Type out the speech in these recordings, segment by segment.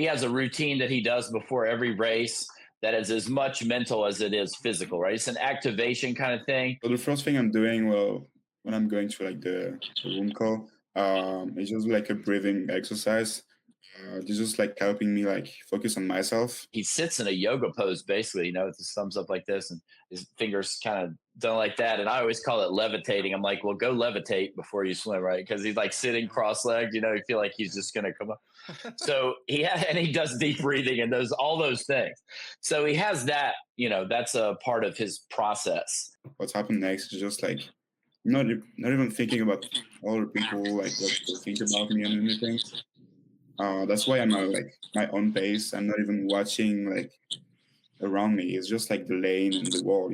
he has a routine that he does before every race that is as much mental as it is physical, right? It's an activation kind of thing. So the first thing I'm doing, well, when I'm going to like the room call, it's just like a breathing exercise. It's just like helping me like focus on myself. He sits in a yoga pose, basically, with his thumbs up like this and his fingers kind of done like that. And I always call it levitating. I'm like, well, go levitate before you swim, right? Because he's like sitting cross-legged. You feel like he's just going to come up. So and he does deep breathing and those all those things. So he has that. That's a part of his process. What's happened next is just like not even thinking about other people, like what they think about me and anything. That's why I'm at like my own pace. I'm not even watching like around me. It's just like the lane and the wall.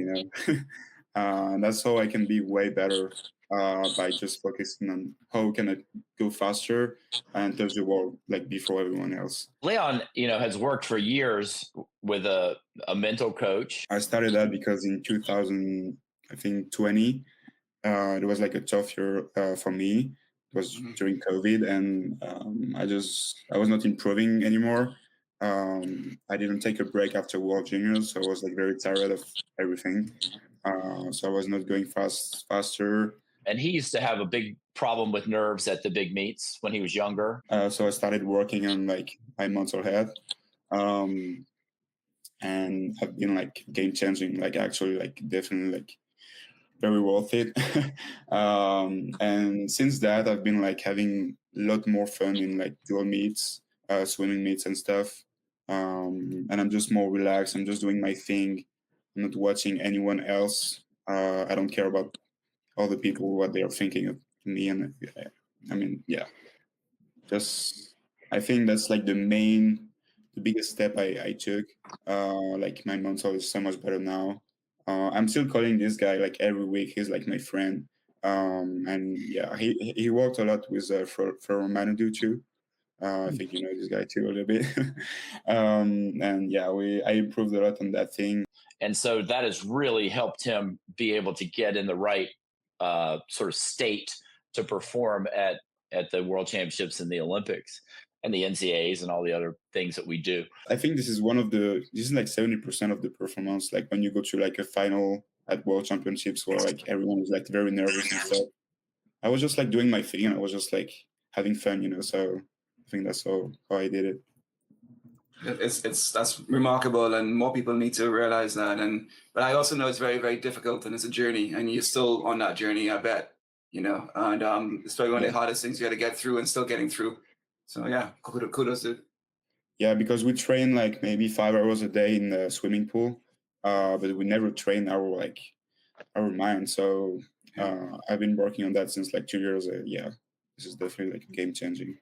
That's how I can be way better by just focusing on how can I go faster and touch the wall like before everyone else. Leon, has worked for years with a mental coach. I started that because in 2000, I think 20, it was like a tough year for me. It was during COVID, and I was not improving anymore. I didn't take a break after World Juniors, so I was like very tired of everything. So I was not going faster. And he used to have a big problem with nerves at the big meets when he was younger. So I started working on like my mental health, um, and have been like game changing. Like actually, like definitely like very worth it. And since that, I've been like having a lot more fun in like dual meets, swimming meets and stuff. And I'm just more relaxed. I'm just doing my thing. I'm not watching anyone else. I don't care about other people, what they are thinking of me. And I mean, yeah, just I think that's like the biggest step I took. Like my mental is so much better now. I'm still calling this guy like every week. He's like my friend. And yeah, he worked a lot with for Manadu too. I think you know this guy too a little bit. And yeah, I improved a lot on that thing. And so that has really helped him be able to get in the right sort of state to perform at the World Championships and the Olympics and the NCAAs and all the other things that we do. I think this is this is like 70% of the performance. Like when you go to like a final at World Championships where like everyone is like very nervous and stuff. I was just like doing my thing and I was just like having fun. So I think that's how I did it. That's remarkable, and more people need to realize that. But I also know it's very, very difficult, and it's a journey, and you're still on that journey, I bet. And it's probably one of the hardest things you got to get through, and still getting through. So yeah, kudos to. Yeah, because we train like maybe 5 hours a day in the swimming pool, but we never train our mind. So I've been working on that since like 2 years. Yeah, this is definitely like game changing.